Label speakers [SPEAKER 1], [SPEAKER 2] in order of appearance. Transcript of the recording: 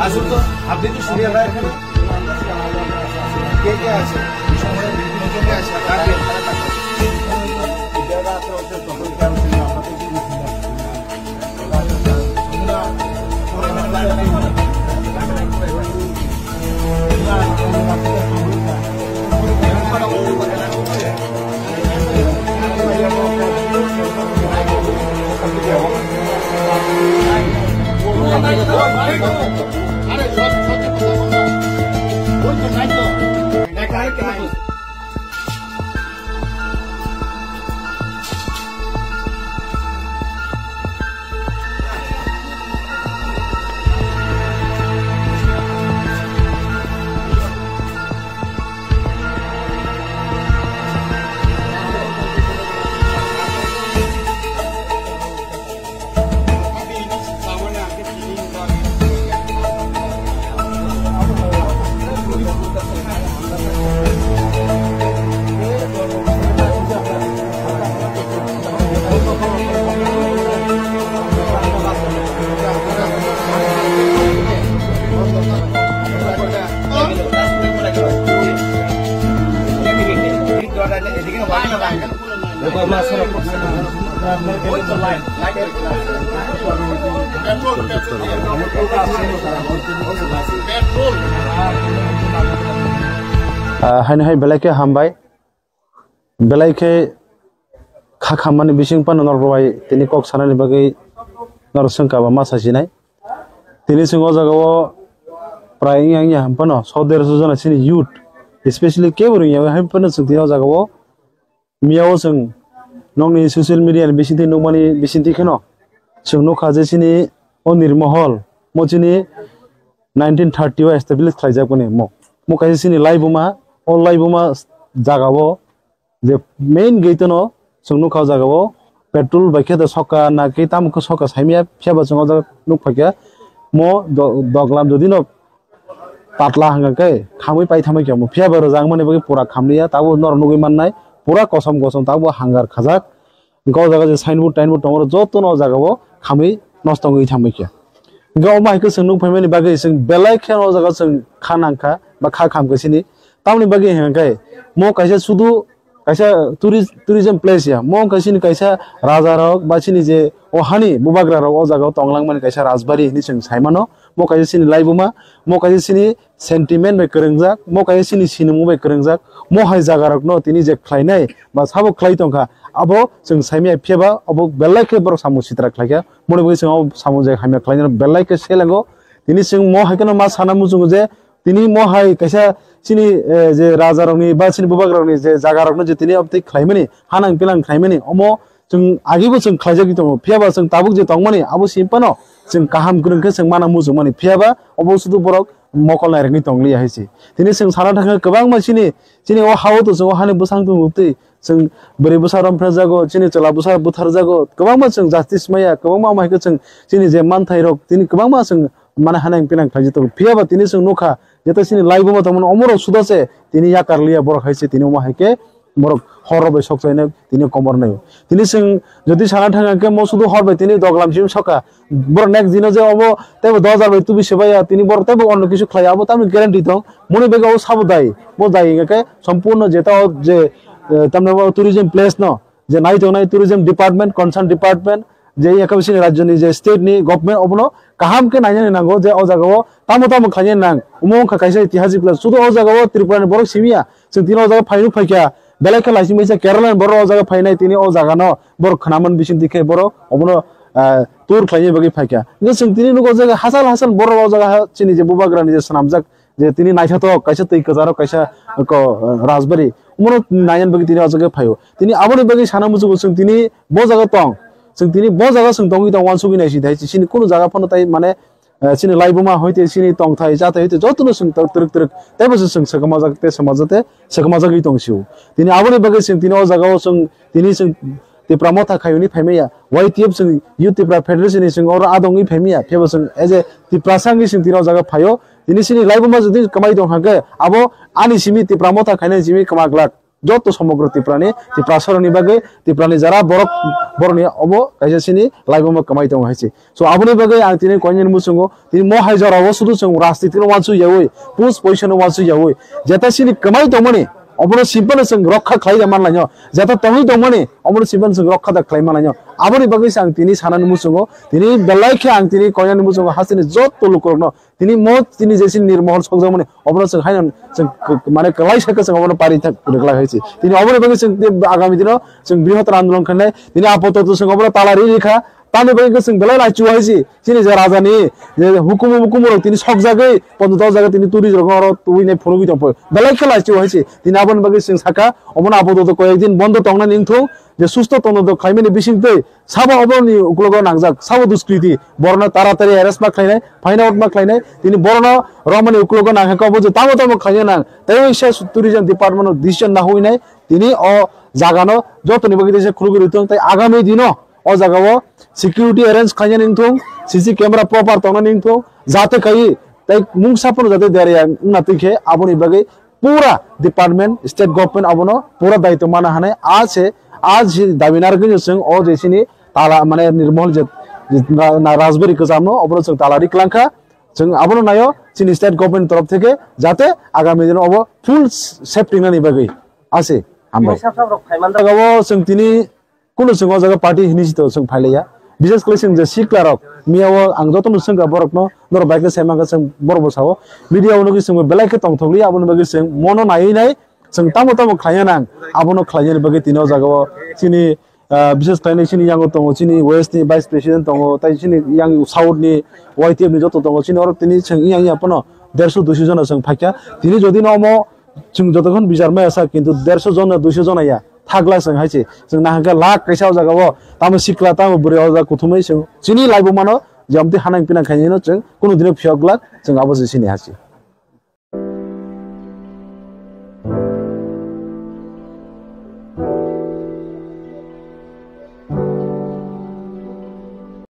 [SPEAKER 1] আসুন তো আপনি তো শুনিয়ে দেয় এখানে কে কে আছে কে আছে
[SPEAKER 2] हाय बेलाइके हामबाय बेलाइके खाखामानि बिसिं पान नरबाय तिनि कक सानानि बागै नरसंकाबा मासासिनाय तिनि सिङाव जागाव प्राय आंनि हामपानो 100-150 जना सिनि यूथ स्पेशली केबरियाव हामपानो जोंथियाव जागाव मियाव जों नंनि ससियेल मीडिया नि बिसिंथि नमानि बिसिंथि खनो जों न खाजेसिनि अनिर्महल मचिनि 1930 वा एस्टाब्लिश खालायजाबोने मो काजेसिनि लाइबुमा अल लाइबुमा जागाव जे मेन गेटनो जों न खा जागाव पेट्रोल बाइके द सका ना के तामको सका साइमिया फियाबा जों न फाक्या मो दगलाम जदिनो पातला हंगाके खामै पाइ थामै के मो फियाबा रजां माने बगे पूरा खामलिया ताबो नर नुगै माननाय पूरा कसम कसम ताबो हांगार खाजाक गाव जागा जे साइनबोर्ड टाइनबोर्ड दङ जतो न जागाव खामै नष्ट गै थामै के गाव माइको जों नु फैमानि बागै जों बेलाय खेन जागा जों खानांखा बा खा खामगसिनि तावनि बागै हंगाय मो काइसा सुदु काइसा टूरिज्म प्लेस या मो काइसिनि काइसा राजा रक बासिनि जे ओहानि बुबाग्रा रक ओ जागाव तंलां माने काइसा राजबारि नि जों साइमानो मो काइसिनि लाइबुमा मो काइसिनि सेंटिमेन्ट बे करंजाक मो काइसिनि सिनेमु बे करंजाक मो हाय जागा रक न तिनि जे खलायनाय बा साबो खलाय तंखा आबो जों साइमिया फेबा अबो बेलायके बर सामु सित्रा खलाया मोने बगे जों सामु जे हामिया खलायना बेलायके सेलंगो तिनि जों मो हायकनो मा सानामु जों जे तिनि मो हाय काइसा सिनि जे राजा रकनि बा सिनि बुबाग्रा रकनि जे जागा रकनो जे तिनि अबति खलायमनि हानां पिलां खलायमनि अमो जों आगेबो जों खलायजागि दङ फेबा जों ताबुक जे तंमनि आबो सिम्पनो जों काहाम गुरुंखौ जों माना मुजु माने फेबा अबो सुदु बरक मकल नायरनि तंगलि हायसि तिनि जों साना थाङो गोबां मानसिनि सिनि अ हावो तो जों हाने बुसां दङ उति जों बोरै बुसाराम फ्राजागो सिनि चला बुसार बुथार जागो गोबां मा जों जास्टिस माया गोबां मा माइखौ जों सिनि जे मानथाय रक तिनि गोबां मा जों माने हानां पिलां खलायजि तो फेबा तिनि जों नखा जेता सिनि लाइबो मत मन अमरो सुदासे तिनि याकारलिया बरक हायसि तिनि मा हायके बरक हरबे सकजायने तिनि कमर नै तिनि जों जदि साना थाङा के म सुदु हरबे तिनि दगलामसिम सका बर नेक्स्ट दिन जे अबो तेबो 2000 बे तुबि सेबाया तिनि बर तेबो अन्न किछु खलाया अबो तामि ग्यारांटी दं मने बेगाव साबदाय मो दाय के संपूर्ण जेता जे तमने टूरिज्म प्लेस न जे नाइ तो नाइ टूरिज्म डिपार्टमेंट कंसर्न डिपार्टमेंट जे एकबिसिनि राज्यनि जे स्टेट नि गवर्नमेंट अबनो काहाम के नायने नांगो जे अ जागाव तामो तामो खायने नां उमो खायसे इतिहासिक प्लेस सुदु अ जागाव त्रिपुरानि बर सिमिया जों तिनो जागा फायनु फायखा बेलेके लाइसि मैसा केरला बर अ जागा फायनाय तिनि अ जागा न बर खनामन बिसिन दिखे बर अबनो टूर खायने बगे फायखा जों तिनि नुगो जागा हासाल हासाल बर अ जागा चिनि जे बुबाग्रानि जे सनामजाक जे तिनि नायथाथ कायसा तै कजारो कायसा को राजबारि उमनो नायन बगे तिनि अ जागा फायो तिनि आबोनि बगे साना मुजु जों तिनि बो जागा तंग जों तिनि बो जागा जों दंगि दं वानसुगि नायसि दाइ सिनि कुनु जागा फनो ताइ माने सिनि लाइबुमा होइते सिनि तंग थाइ जाते होइते जतुनो जों तुरुक तुरुक तेबो जों सकमाजाकते समाजते सकमाजागि तंसिउ तिनि आबोनि बगे जों तिनि अ जागा जों तिनि जों तिप्रा मथा खायुनि फाइमिया वाइटिएफ जों युटिप्रा फेडरेशन जों और आदंगि फाइमिया फेबो जों एज ए तिप्रा सांगि जों तिनि अ जागा फायो তিনি সিনি লাইবমা যদি কামাই দं হাকে আবো আনি সিমি তিপ্রা মথা খাইনে সিমি কামাগ্লাক যত সমগ্র তিপ্রানি তিপ্রা সরনি বাগে তিপ্রানি যারা বরনি অবো কাইসা সিনি লাইবমা কামাই দं হাইছে সো আবনি বাগে আং তিনি কইনি মুসুঙ্গো তিনি ম হাইজারাও শুধু जों রাজনীতির ওয়ানসু যাওই পুস পয়সানো ওয়ানসু যাওই যেটা সিনি কামাই দं মানে অবনো সিম্পল जों রক্ষা খাইয়া মানলাño যেটা তহি দं মানে অবনো সিম্পল जों রক্ষা দা খাই মানলাño আবনি বাগে আং তিনি সানানি মুসুঙ্গো তিনি বেলাইখে আং তিনি কইনি মুসুঙ্গো হাসিনি যত লুকরনো তিনি তিনি যেসিন নির্মহল সংযম মানে অবনো जों হাইন जों মানে কলাই সাকে जों অবনো পারি থাক রেগলা হইছে তিনি অবনি বাগে जों আগামী দিনো जों বৃহত্তর আন্দোলন খানে তিনি আপাতত जों অবনো তালারি রেখা তানে বাগে जों বেলাই লাইচু হইছে তিনি যে রাজানি যে হুকুম তিনি সব জায়গায় 15 জায়গা তিনি তুরি জগর তুইনে ফলবি দম বেলাই খেলাইচু হইছে তিনি আবনি বাগে जों সাকা অবনো আপাতত কয়েকদিন বন্ধ টংনা নিংথু যে সুস্থ তন্দ খাইমেনি বিসিংতে সাবা অবনি উকলগ নাংজাক সাবা দুষ্কৃতি বরনা তাড়াতাড়ি অ্যারেস্ট মা খাইনাই ফাইন আউট মা খাইনাই তিনি বরনা রমনি উকলগ নাংহাকাবো যে তামো খাইয়া নাং তাই ইসা টুরিজম ডিপার্টমেন্ট ডিসিশন না হইনাই তিনি অ জাগানো যতনি বাকি দেশে খুলগি রইতং তাই আগামী দিনো অ জাগাও সিকিউরিটি অ্যারেঞ্জ খাইয়া নিংথুং সিসি ক্যামেরা প্রপার তংনা নিংথুং যাতে খাই তাই মুংসাপন যাতে দেরিয়া নাতিখে আবনি বাগে पूरा डिपार्टमेंट स्टेट गवर्नमेंट अबनो पूरा दायित्व माना हाने आज दाबिनार के जों ओ जेसिनी ताला माने निर्मल जे राजबारी गोजामनो अबनो जों तालारि क्लांखा जों अबनो नायो चिनि स्टेट गवर्नमेंट तरफ থেকে যাতে আগামী দিনে অব ফুল সেফটি নানি বাগै আছে আমবাই গাবো जों तिनि কোনো जों জায়গা পার্টি হিনিজিত जों फाइलाया বিশেষ করে जों जे सिक्लारक मियाव आं जतन जों बरकनो नर बाइकले सेमांगा जों बरबो सावो मिडियाव नो जों बेलाइके तंथगलि आबनो बागै जों मनो नायनाय जों तामो खायनां आबनो खायनि बागै तिनो जागाव चिनि বিশেষ করে চিনি यांगो दङ चिनि वेस्ट नि भाइस प्रेसिडेंट दङ ताइ चिनि yang साउथ नि वाइटिएफ नि जत दङ चिनि अर तिनि जों yang आपनो 150 200 जन जों फाक्या तिनि जदि नमो जों जतखन बिजारमाय आसा किन्तु 150 जन 200 जन या थागला जों हाइसे जों नाहागा लाख कैसा जागाव तामो सिक्ला तामो बुरे अजा कुथुमै जों चिनि लाइबो मानो जमति हानां पिना खायनो जों कुनु दिन फियगला जों आबो सिनि हासि